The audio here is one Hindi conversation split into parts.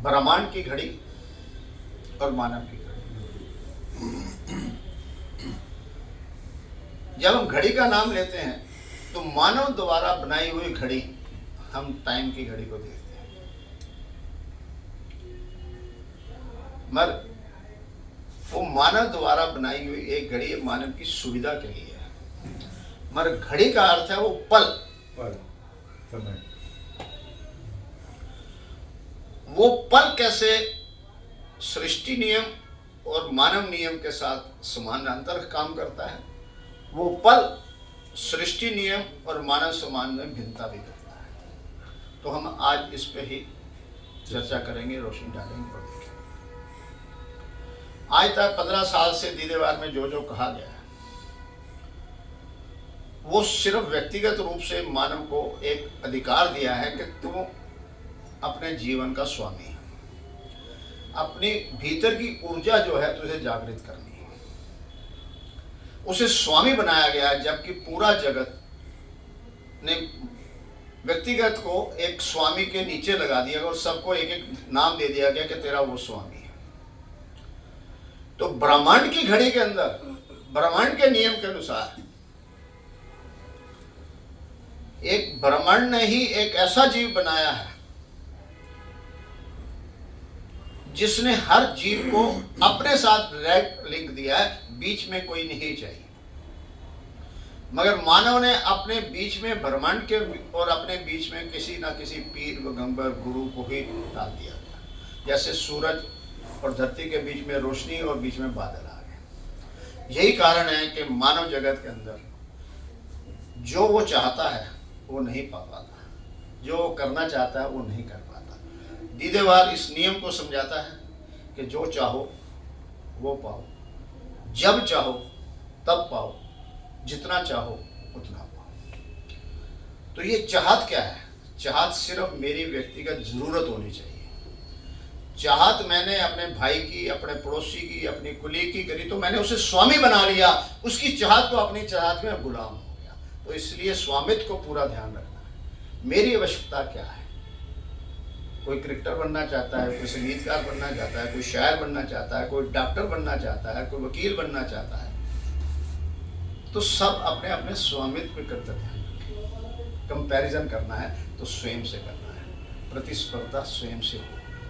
ब्रह्मांड की घड़ी और मानव की घड़ी। जब हम घड़ी का नाम लेते हैं तो मानव द्वारा बनाई हुई घड़ी, हम टाइम की घड़ी को देखते हैं, मगर वो मानव द्वारा बनाई हुई एक घड़ी मानव की सुविधा के लिए है। मगर घड़ी का अर्थ है वो पल, समय। वो पल कैसे सृष्टि नियम और मानव नियम के साथ समानांतर काम करता है, वो पल सृष्टि नियम और मानव समान में भिन्नता भी करता है। तो हम आज इस पे ही चर्चा करेंगे, रोशनी डालेंगे और देखेंगे। आज तक 15 साल से दीदेवार में जो जो कहा गया है वो सिर्फ व्यक्तिगत रूप से मानव को एक अधिकार दिया है कि तुम अपने जीवन का स्वामी है। अपनी भीतर की ऊर्जा जो है तुझे जागृत करनी है, उसे स्वामी बनाया गया है। जबकि पूरा जगत ने व्यक्तिगत को एक स्वामी के नीचे लगा दिया और सबको एक एक नाम दे दिया गया कि तेरा वो स्वामी है। तो ब्रह्मांड की घड़ी के अंदर ब्रह्मांड के नियम के अनुसार एक ब्रह्मांड ने ही एक ऐसा जीव बनाया है जिसने हर जीव को अपने साथ डायरेक्ट लिंक दिया है, बीच में कोई नहीं चाहिए। मगर मानव ने अपने बीच में ब्रह्मांड के और अपने बीच में किसी ना किसी पीर पैगंबर गुरु को ही डाल दिया गया। जैसे सूरज और धरती के बीच में रोशनी और बीच में बादल आ गए। यही कारण है कि मानव जगत के अंदर जो वो चाहता है वो नहीं पा पाता, जो वो करना चाहता है वो नहीं कर पाता। दीदेवार इस नियम को समझाता है कि जो चाहो वो पाओ, जब चाहो तब पाओ, जितना चाहो उतना पाओ। तो ये चाहत क्या है? चाहत सिर्फ मेरी व्यक्तिगत जरूरत होनी चाहिए। चाहत मैंने अपने भाई की, अपने पड़ोसी की, अपनी कुली की करी तो मैंने उसे स्वामी बना लिया, उसकी चाहत को अपनी चाहत में गुलाम हो गया। तो इसलिए स्वामित्व को पूरा ध्यान रखना है। मेरी आवश्यकता क्या है? कोई क्रिकेटर बनना चाहता है, कोई संगीतकार बनना चाहता है, कोई शायर बनना चाहता है, कोई डॉक्टर बनना चाहता है, कोई वकील बनना चाहता है। तो सब अपने अपने स्वामित्व पे करते हैं। कंपैरिजन करना है तो स्वयं से करना है, प्रतिस्पर्धा स्वयं से हो,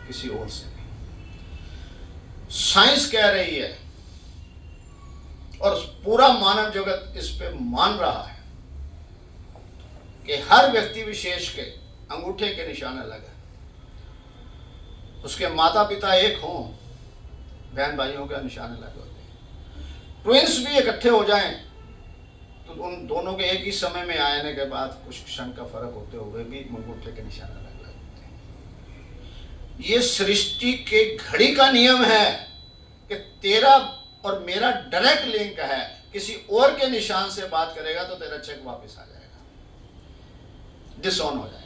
किसी और से नहीं। साइंस कह रही है और पूरा मानव जगत इस पे मान रहा है कि हर व्यक्ति विशेष के अंगूठे के निशान अलग है। उसके माता पिता एक हों, बहन भाइयों के निशान अलग होते हैं। ट्विंस भी इकट्ठे हो जाएं तो उन दोनों के एक ही समय में आने के बाद कुछ क्षण का फर्क होते हुए भी अंगूठे के निशान अलग अलग होते हैं। ये सृष्टि के घड़ी का नियम है कि तेरा और मेरा डायरेक्ट लिंक है। किसी और के निशान से बात करेगा तो तेरा चेक वापस आ जाएगा, डिसऑन हो जाएगा।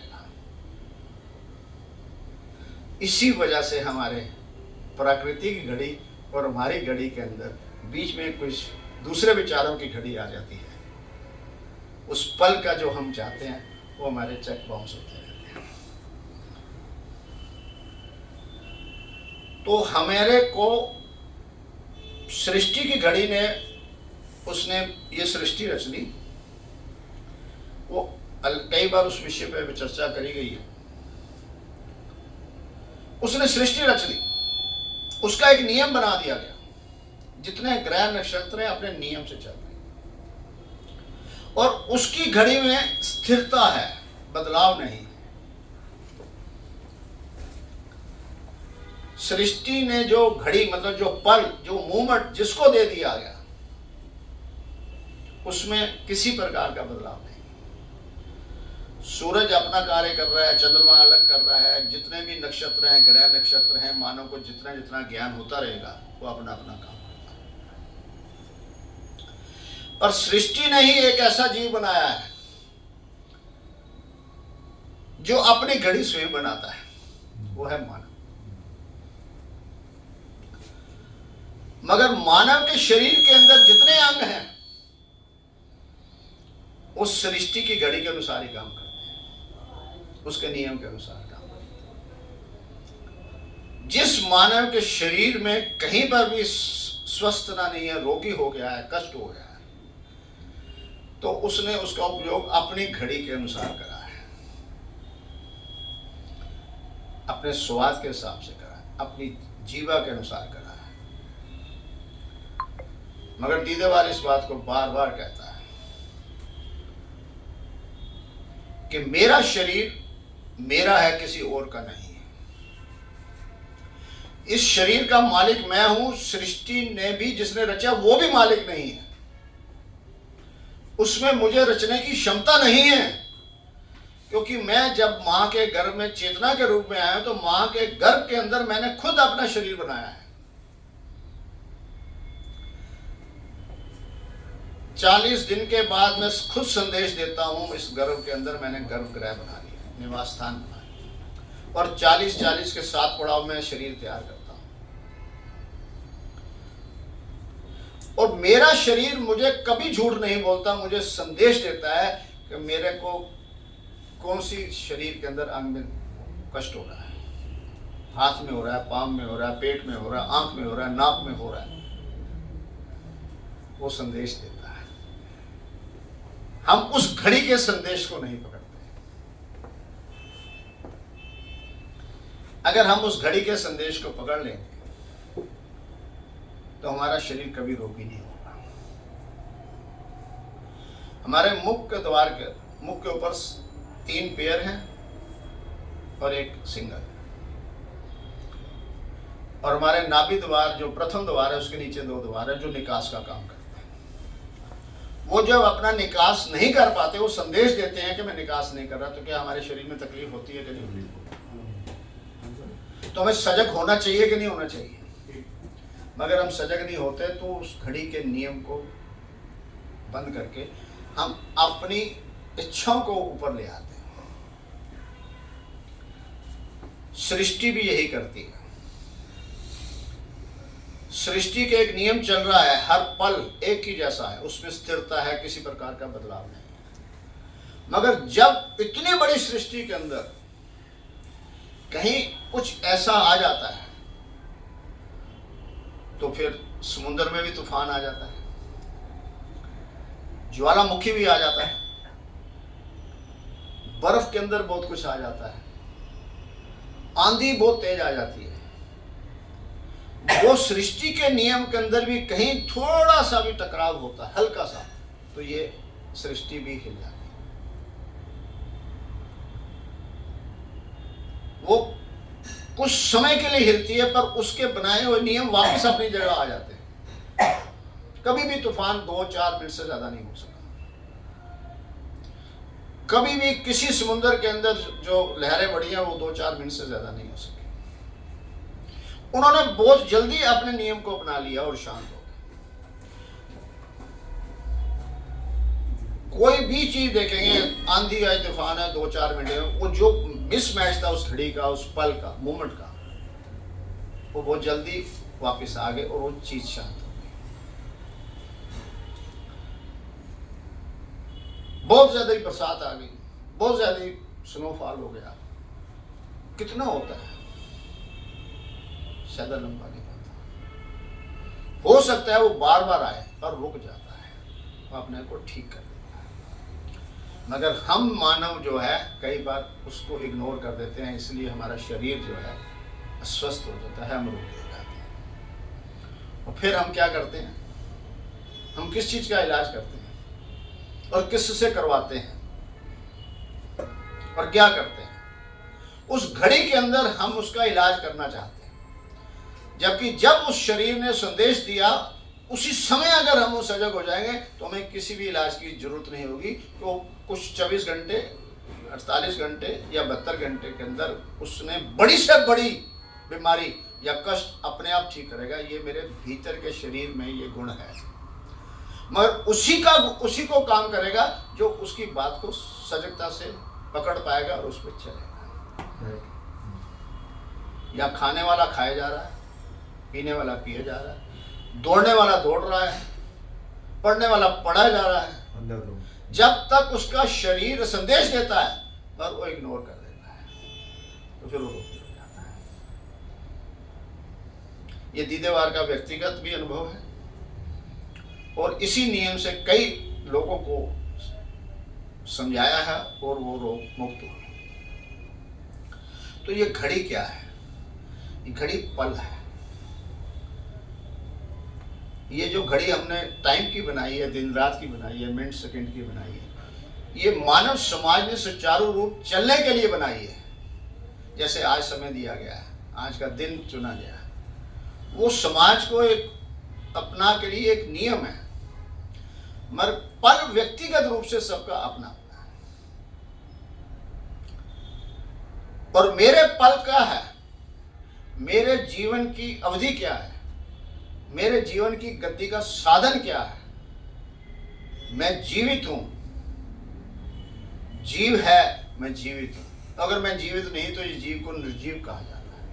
इसी वजह से हमारे प्रकृति की घड़ी और हमारी घड़ी के अंदर बीच में कुछ दूसरे विचारों की घड़ी आ जाती है। उस पल का जो हम चाहते हैं वो हमारे चेक बाउंस होते रहते हैं। तो हमारे को सृष्टि की घड़ी ने, उसने ये सृष्टि रच ली। वो कई बार उस विषय पर चर्चा करी गई है। उसने सृष्टि रच ली, उसका एक नियम बना दिया गया। जितने ग्रह नक्षत्र हैं अपने नियम से चल रहे हैं और उसकी घड़ी में स्थिरता है, बदलाव नहीं। सृष्टि ने जो घड़ी मतलब जो पल, जो मूवमेंट जिसको दे दिया गया, उसमें किसी प्रकार का बदलाव नहीं। सूरज अपना कार्य कर रहा है, चंद्रमा अलग कर रहा है, जितने भी नक्षत्र हैं, ग्रह नक्षत्र हैं, मानव को जितना जितना ज्ञान होता रहेगा वो अपना अपना काम करता है। पर सृष्टि ने ही एक ऐसा जीव बनाया है जो अपनी घड़ी स्वयं बनाता है, वो है मानव। मगर मानव के शरीर के अंदर जितने अंग हैं उस सृष्टि की घड़ी के अनुसार ही काम करते हैं, उसके नियम के अनुसार काम करते हैं। जिस मानव के शरीर में कहीं पर भी स्वस्थता नहीं है, रोगी हो गया है, कष्ट हो गया है, तो उसने उसका उपयोग अपनी घड़ी के अनुसार करा है, अपने स्वाद के हिसाब से करा है, अपनी जीवा के अनुसार करा है। मगर दीदेवार इस बात को बार बार कहता है कि मेरा शरीर मेरा है, किसी और का नहीं है। इस शरीर का मालिक मैं हूं, सृष्टि ने भी जिसने रचा वो भी मालिक नहीं है, उसमें मुझे रचने की क्षमता नहीं है, क्योंकि मैं जब मां के गर्भ में चेतना के रूप में आया तो मां के गर्भ के अंदर मैंने खुद अपना शरीर बनाया है। 40 दिन के बाद मैं खुद संदेश देता हूं, इस गर्भ के अंदर मैंने गर्भगृह बना लिया, निवास स्थान बना लिया, और 40 के 7 पड़ाव में शरीर तैयार करता हूं। और मेरा शरीर मुझे कभी झूठ नहीं बोलता, मुझे संदेश देता है कि मेरे को कौन सी शरीर के अंदर अंग में कष्ट हो रहा है, हाथ में हो रहा है, पांव में हो रहा है, पेट में हो रहा है, आंख में हो रहा है, नाक में हो रहा है, वो संदेश देता है। हम उस घड़ी के संदेश को नहीं पकड़ते। अगर हम उस घड़ी के संदेश को पकड़ लेंगे तो हमारा शरीर कभी रोगी नहीं होगा। हमारे मुख के द्वार के मुख के ऊपर 3 पेयर हैं और एक सिंगल, और हमारे नाभि द्वार जो प्रथम द्वार है उसके नीचे 2 द्वार है जो निकास का काम करते हैं। वो जब अपना निकास नहीं कर पाते, वो संदेश देते हैं कि मैं निकास नहीं कर रहा, तो क्या हमारे शरीर में तकलीफ होती है कि नहीं होती? तो हमें सजग होना चाहिए कि नहीं होना चाहिए? मगर हम सजग नहीं होते तो उस घड़ी के नियम को बंद करके हम अपनी इच्छाओं को ऊपर ले आते हैं। सृष्टि भी यही करती है। सृष्टि के एक नियम चल रहा है, हर पल एक ही जैसा है, उसमें स्थिरता है, किसी प्रकार का बदलाव नहीं है। मगर जब इतनी बड़ी सृष्टि के अंदर कहीं कुछ ऐसा आ जाता है तो फिर समुद्र में भी तूफान आ जाता है, ज्वालामुखी भी आ जाता है, बर्फ के अंदर बहुत कुछ आ जाता है, आंधी बहुत तेज आ जाती है। वो सृष्टि के नियम के अंदर भी कहीं थोड़ा सा भी टकराव होता है, हल्का सा, तो ये सृष्टि भी हिल जाती है। वो कुछ समय के लिए हिलती है, पर उसके बनाए हुए नियम वापस अपनी जगह आ जाते हैं। कभी भी तूफान 2-4 मिनट से ज्यादा नहीं हो सका। कभी भी किसी समुद्र के अंदर जो लहरें बढ़ी हैं वो 2-4 मिनट से ज्यादा नहीं हो सकी। उन्होंने बहुत जल्दी अपने नियम को अपना लिया और शांत हो गए। कोई भी चीज देखेंगे, आंधी आई, तूफान है, 2-4 मिनट में वो जो मिसमैच था उस घड़ी का, उस पल का, मोमेंट का, वो बहुत जल्दी वापस आ गए और वो चीज शांत हो गई। बहुत ज्यादा ही बरसात आ गई, बहुत ज्यादा ही स्नोफॉल हो गया। कितना होता है? ज्यादा लंबा नहीं होता। हो सकता है वो बार बार आए और रुक जाता है, वो अपने को ठीक कर देता है। मगर हम मानव जो है कई बार उसको इग्नोर कर देते हैं, इसलिए हमारा शरीर जो है अस्वस्थ हो जाता है, हम रोग हो जाते हैं। और फिर हम क्या करते हैं? हम किस चीज का इलाज करते हैं और किससे करवाते हैं और क्या करते हैं? उस घड़ी के अंदर हम उसका इलाज करना चाहते हैं, जबकि जब उस शरीर ने संदेश दिया उसी समय अगर हम सजग हो जाएंगे तो हमें किसी भी इलाज की जरूरत नहीं होगी। तो कुछ 24 घंटे, 48 घंटे या 72 घंटे के अंदर उसने बड़ी से बड़ी बीमारी या कष्ट अपने आप ठीक करेगा। ये मेरे भीतर के शरीर में ये गुण है, मगर उसी को काम करेगा जो उसकी बात को सजगता से पकड़ पाएगा और उस पर चलेगा। या खाने वाला खाया जा रहा है, पीने वाला पिए जा रहा है, दौड़ने वाला दौड़ रहा है, पढ़ने वाला पढ़ा जा रहा है, जब तक उसका शरीर संदेश देता है पर वो इग्नोर कर देता है तो फिर वो रोगी हो जाता है। ये दीदेवार का व्यक्तिगत भी अनुभव है और इसी नियम से कई लोगों को समझाया है और वो रोग मुक्त हुए। तो ये घड़ी क्या है? ये घड़ी पल है। ये जो घड़ी हमने टाइम की बनाई है, दिन रात की बनाई है, मिनट सेकंड की बनाई है, ये मानव समाज ने सुचारू रूप चलने के लिए बनाई है। जैसे आज समय दिया गया है, आज का दिन चुना गया है, वो समाज को एक अपना के लिए एक नियम है, मगर पल व्यक्तिगत रूप से सबका अपना अपना है। और मेरे पल क्या है? मेरे जीवन की अवधि क्या है? मेरे जीवन की गति का साधन क्या है? मैं जीवित हूं, जीव है, मैं जीवित हूं। अगर मैं जीवित नहीं तो इस जीव को निर्जीव कहा जाता है।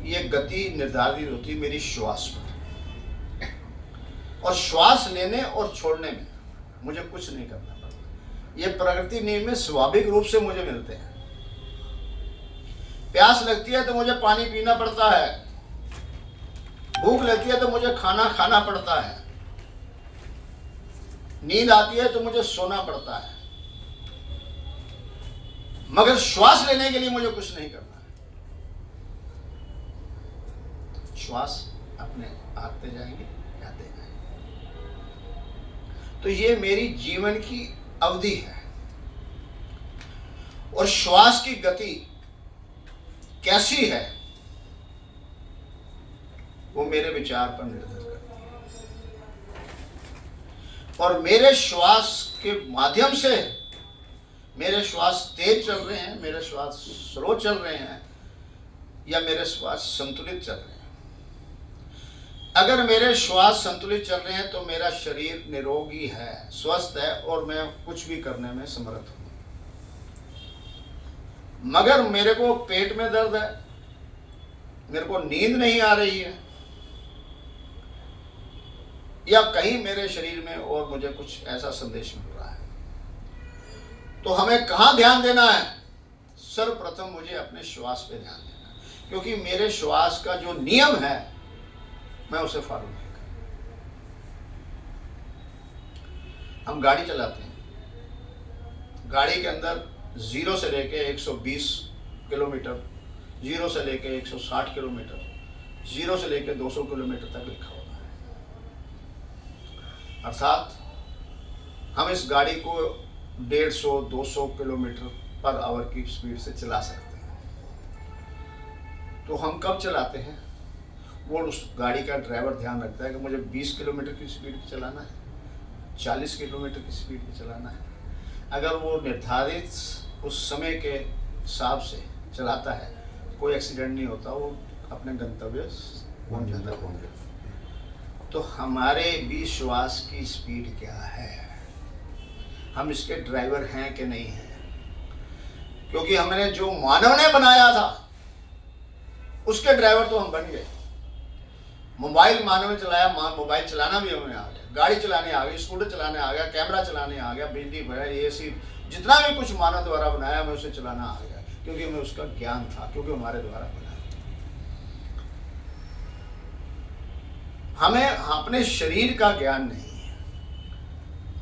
ये गति निर्धारित होती है मेरी श्वास पर, और श्वास लेने और छोड़ने में मुझे कुछ नहीं करना पड़ता। ये प्रकृति नियम में स्वाभाविक रूप से मुझे मिलते हैं। प्यास लगती है तो मुझे पानी पीना पड़ता है, भूख लगती है तो मुझे खाना खाना पड़ता है, नींद आती है तो मुझे सोना पड़ता है, मगर श्वास लेने के लिए मुझे कुछ नहीं करना है। श्वास अपने आते जाएंगे, जाते जाएंगे। तो ये मेरी जीवन की अवधि है। और श्वास की गति कैसी है वो मेरे विचार पर निर्भर करती है। और मेरे श्वास के माध्यम से मेरे श्वास तेज चल रहे हैं, मेरे श्वास स्लो चल रहे हैं, या मेरे श्वास संतुलित चल रहे हैं। अगर मेरे श्वास संतुलित चल रहे हैं तो मेरा शरीर निरोगी है, स्वस्थ है और मैं कुछ भी करने में समर्थ हूं। मगर मेरे को पेट में दर्द है, मेरे को नींद नहीं आ रही है, या कहीं मेरे शरीर में और मुझे कुछ ऐसा संदेश मिल रहा है, तो हमें कहां ध्यान देना है? सर्वप्रथम मुझे अपने श्वास पे ध्यान देना है, क्योंकि मेरे श्वास का जो नियम है मैं उसे फॉलो नहीं करता। हम गाड़ी चलाते हैं, गाड़ी के अंदर 0 से लेके 120 किलोमीटर, 0 से लेके 160 किलोमीटर, 0 से लेके 200 किलोमीटर तक लिखा होता है। अर्थात हम इस गाड़ी को 150-200 किलोमीटर पर आवर की स्पीड से चला सकते हैं। तो हम कब चलाते हैं? वो उस गाड़ी का ड्राइवर ध्यान रखता है कि मुझे 20 किलोमीटर की स्पीड पे चलाना है, 40 किलोमीटर की स्पीड पे चलाना है। अगर वो निर्धारित उस समय के हिसाब से चलाता है, कोई एक्सीडेंट नहीं होता, वो अपने गंतव्य पहुंच जाता है। तो हमारे भी श्वास की स्पीड क्या है? हम इसके ड्राइवर हैं कि नहीं हैं? क्योंकि हमने जो मानव ने बनाया था उसके ड्राइवर तो हम बन गए। मोबाइल मानव ने चलाया, मोबाइल चलाना भी हमें आ गया, गाड़ी चलाने आ गई, स्कूटर चलाने आ गया, कैमरा चलाने आ गया, बिजली भरा, एसी, जितना भी कुछ मानव द्वारा बनाया हमें उसे चलाना आ गया, क्योंकि हमें उसका ज्ञान था, क्योंकि हमारे द्वारा बना। हमें अपने शरीर का ज्ञान नहीं है,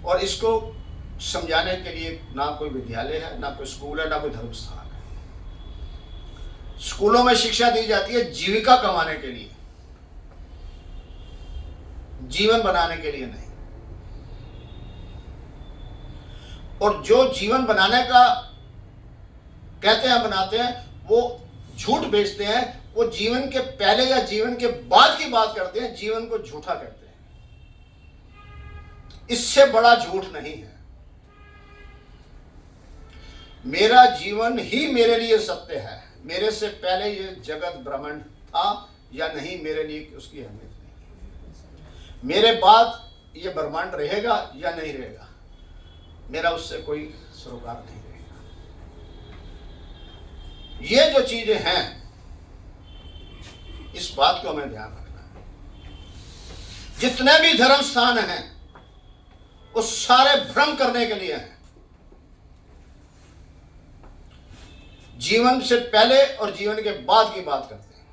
और इसको समझाने के लिए ना कोई विद्यालय है, ना कोई स्कूल है, ना कोई धर्म स्थान है। स्कूलों में शिक्षा दी जाती है जीविका कमाने के लिए, जीवन बनाने के लिए नहीं। और जो जीवन बनाने का कहते हैं, बनाते हैं, वो झूठ बेचते हैं। वो जीवन के पहले या जीवन के बाद की बात करते हैं, जीवन को झूठा कहते हैं। इससे बड़ा झूठ नहीं है। मेरा जीवन ही मेरे लिए सत्य है। मेरे से पहले ये जगत ब्रह्मांड था या नहीं, मेरे लिए उसकी अहमियत नहीं। मेरे बाद ये ब्रह्मांड रहेगा या नहीं रहेगा, मेरा उससे कोई सरोकार नहीं रहेगा। ये जो चीजें हैं, इस बात को हमें ध्यान रखना है। जितने भी धर्म स्थान हैं वो सारे भ्रम करने के लिए हैं। जीवन से पहले और जीवन के बाद की बात करते हैं।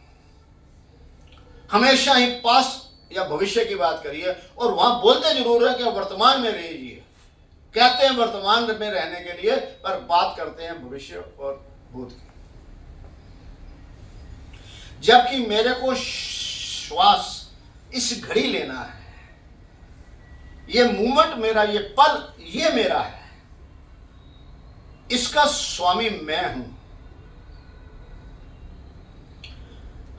हमेशा ही पास्ट या भविष्य की बात करिए, और वहां बोलते जरूर है कि वर्तमान में रहिए, कहते हैं वर्तमान में रहने के लिए, पर बात करते हैं भविष्य और भूत की। जबकि मेरे को श्वास इस घड़ी लेना है, ये मूवमेंट मेरा, ये पल ये मेरा है, इसका स्वामी मैं हूं।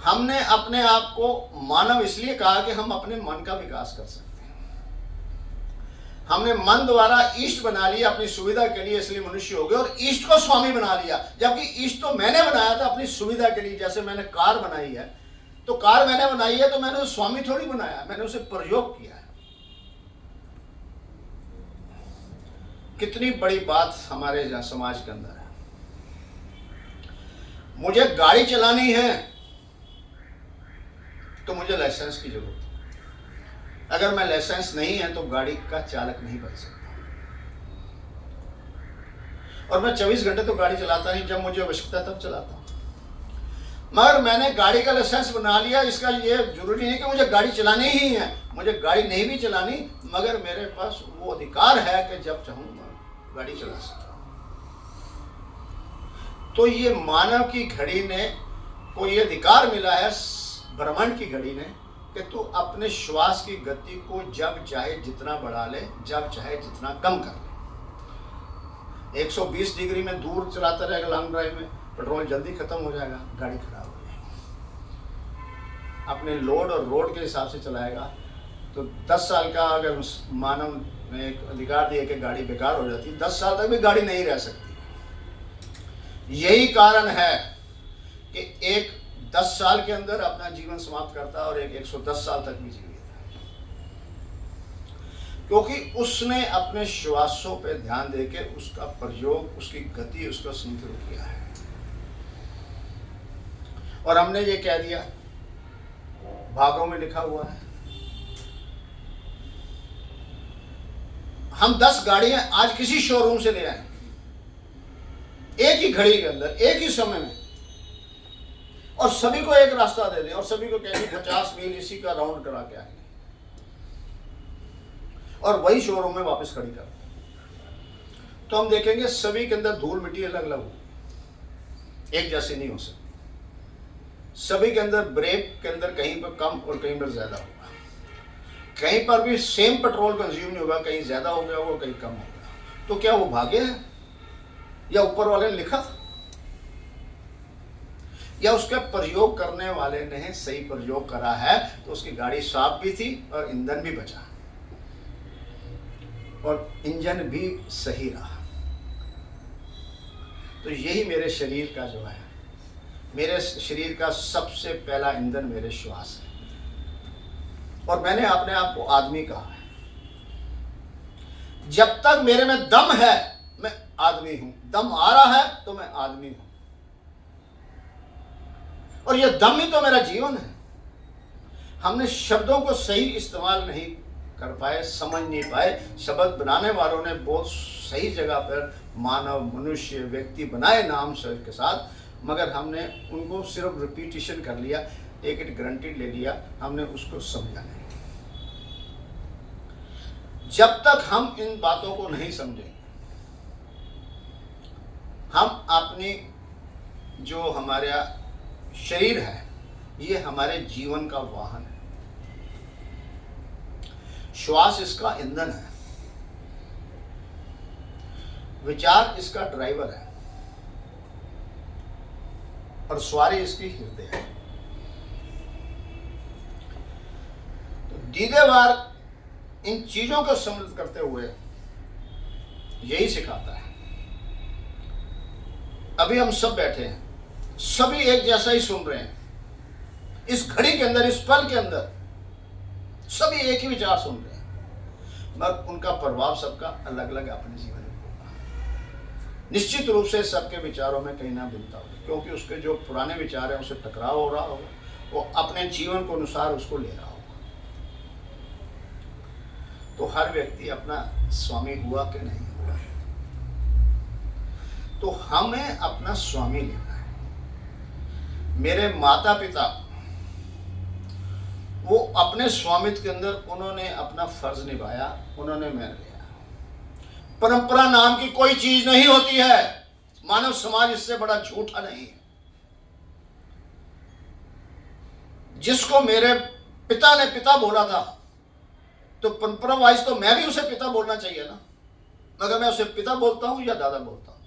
हमने अपने आप को मानव इसलिए कहा कि हम अपने मन का विकास कर सकते हैं। हमने मन द्वारा ईष्ट बना लिया अपनी सुविधा के लिए, इसलिए मनुष्य हो गए, और ईष्ट को स्वामी बना लिया। जबकि ईष्ट तो मैंने बनाया था अपनी सुविधा के लिए। जैसे मैंने कार बनाई है, तो कार मैंने बनाई है, तो मैंने उसे स्वामी थोड़ी बनाया, मैंने उसे प्रयोग किया है। कितनी बड़ी बात हमारे समाज के अंदर है। मुझे गाड़ी चलानी है तो मुझे लाइसेंस की जरूरत है। अगर मैं लाइसेंस नहीं है तो गाड़ी का चालक नहीं बन सकता। और मैं 24 घंटे तो गाड़ी चलाता नहीं, जब मुझे आवश्यकता तब चलाता हूं। मगर मैंने गाड़ी का लाइसेंस बना लिया, इसका ये जरूरी नहीं कि मुझे गाड़ी चलानी ही है। मुझे गाड़ी नहीं भी चलानी, मगर मेरे पास वो अधिकार है कि जब चाहूं मैं गाड़ी चला सकता हूं। तो ये मानव की घड़ी ने को ये अधिकार मिला है, ब्रह्मांड की घड़ी ने, कि तू अपने श्वास की गति को जब चाहे जितना बढ़ा ले, जब चाहे जितना कम कर ले। 120 डिग्री में दूर चलाता रहेगा लॉन्ग ड्राइव में, पेट्रोल जल्दी खत्म हो जाएगा, गाड़ी खराब हो जाएगी। अपने लोड और रोड के हिसाब से चलाएगा तो 10 साल का अगर मानव ने एक अधिकार दिया कि गाड़ी बेकार हो जाती, 10 साल तक भी गाड़ी नहीं रह सकती। यही कारण है कि एक 10 साल के अंदर अपना जीवन समाप्त करता है और एक 110 साल तक भी जी लेता है, क्योंकि उसने अपने श्वासों पे ध्यान देके उसका प्रयोग, उसकी गति, उसका संतुलन किया है। और हमने ये कह दिया, भागों में लिखा हुआ है, हम 10 गाड़ियां आज किसी शोरूम से ले आए, एक ही घड़ी के अंदर, एक ही समय में, और सभी को एक रास्ता दे दें और सभी को कहेंगे 50 मील इसी का राउंड करा के आएंगे, और वही शोरूम में वापस खड़ी कर दें, तो हम देखेंगे सभी के अंदर धूल मिट्टी अलग अलग होगी, एक जैसी नहीं हो सकती। सभी के अंदर ब्रेक के अंदर कहीं पर कम और कहीं पर ज्यादा होगा, कहीं पर भी सेम पेट्रोल कंज्यूम नहीं होगा, कहीं ज्यादा हो गया होगा, कहीं कम होगा। तो क्या वो भाग्य है, या ऊपर वाले ने लिखा था, या उसके प्रयोग करने वाले ने सही प्रयोग करा है, तो उसकी गाड़ी साफ भी थी और ईंधन भी बचा और इंजन भी सही रहा। तो यही मेरे शरीर का जो है, मेरे शरीर का सबसे पहला ईंधन मेरे श्वास है। और मैंने अपने आप को आदमी कहा है। जब तक मेरे में दम है मैं आदमी हूं, दम आ रहा है तो मैं आदमी हूं, और यह दम ही तो मेरा जीवन है। हमने शब्दों को सही इस्तेमाल नहीं कर पाए, समझ नहीं पाए। शब्द बनाने वालों ने बहुत सही जगह पर मानव, मनुष्य, व्यक्ति बनाए नाम शब्द के साथ, मगर हमने उनको सिर्फ रिपीटिशन कर लिया, टेक इट ग्रांटेड ले लिया, हमने उसको समझा नहीं। जब तक हम इन बातों को नहीं समझेंगे, हम अपनी जो हमारा शरीर है ये हमारे जीवन का वाहन है, श्वास इसका ईंधन है, विचार इसका ड्राइवर है, और सवारी इसकी हृदय है। तो दीदेवार इन चीजों को सम्मिलित करते हुए यही सिखाता है। अभी हम सब बैठे हैं, सभी एक जैसा ही सुन रहे हैं, इस घड़ी के अंदर, इस पल के अंदर सभी एक ही विचार सुन रहे हैं, मगर उनका प्रभाव सबका अलग अलग अपने जीवन में होगा। निश्चित रूप से सबके विचारों में कहीं ना भिन्नता होगी, क्योंकि उसके जो पुराने विचार हैं उससे टकराव हो रहा होगा, वो अपने जीवन को अनुसार उसको ले रहा होगा। तो हर व्यक्ति अपना स्वामी हुआ कि नहीं हुआ, तो हमें अपना स्वामी लेना है। मेरे माता पिता वो अपने स्वामित्व के अंदर उन्होंने अपना फर्ज निभाया, उन्होंने मान लिया। परंपरा नाम की कोई चीज नहीं होती है। मानव समाज इससे बड़ा झूठा नहीं है। जिसको मेरे पिता ने पिता बोला था, तो परंपरा वाइज तो मैं भी उसे पिता बोलना चाहिए ना, मगर मैं उसे पिता बोलता हूं या दादा बोलता हूं।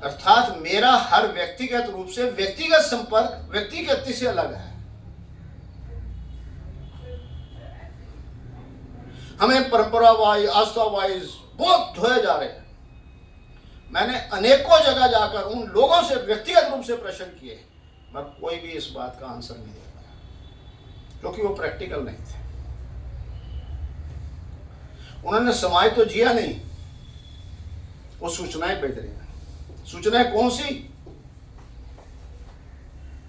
अर्थात मेरा हर व्यक्तिगत रूप से व्यक्तिगत संपर्क व्यक्तिगत से अलग है। हमें परंपरा वाइज आस्था वाइज बहुत धोए जा रहे हैं। मैंने अनेकों जगह जाकर उन लोगों से व्यक्तिगत रूप से प्रश्न किए, मगर कोई भी इस बात का आंसर नहीं दे पाया, क्योंकि वो प्रैक्टिकल नहीं थे। उन्होंने समाज तो जिया नहीं, वो सूचनाएं भेज रहे हैं। सूचनाएं कौन सी?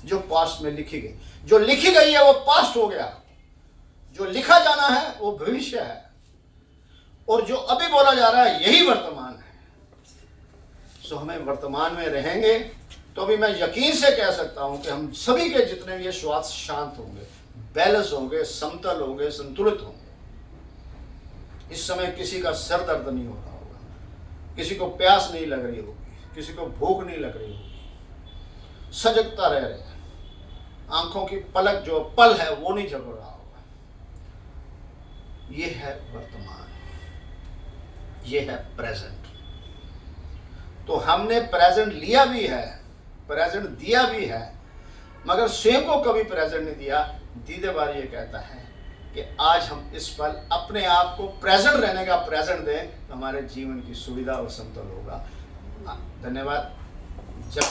जो पास्ट में लिखी गई। जो लिखी गई है वो पास्ट हो गया, जो लिखा जाना है वो भविष्य है, और जो अभी बोला जा रहा है यही वर्तमान है। सो हमें वर्तमान में रहेंगे तो भी मैं यकीन से कह सकता हूं कि हम सभी के जितने भी श्वास शांत होंगे, बैलेंस होंगे, समतल होंगे, संतुलित होंगे। इस समय किसी का सर दर्द नहीं हो रहा होगा, किसी को प्यास नहीं लग रही होगी, किसी को भूख नहीं लग रही होगी। सजगता रह रहे हैं, आंखों की पलक जो पल है वो नहीं झपक रहा होगा। ये है वर्तमान, ये है प्रेजेंट। तो हमने प्रेजेंट लिया भी है, प्रेजेंट दिया भी है, मगर स्वयं को कभी प्रेजेंट नहीं दिया। दीदे बार ये कहता है कि आज हम इस पल अपने आप को प्रेजेंट रहने का प्रेजेंट दें, तो हमारे जीवन की सुविधा और समतल होगा। धन्यवाद। जब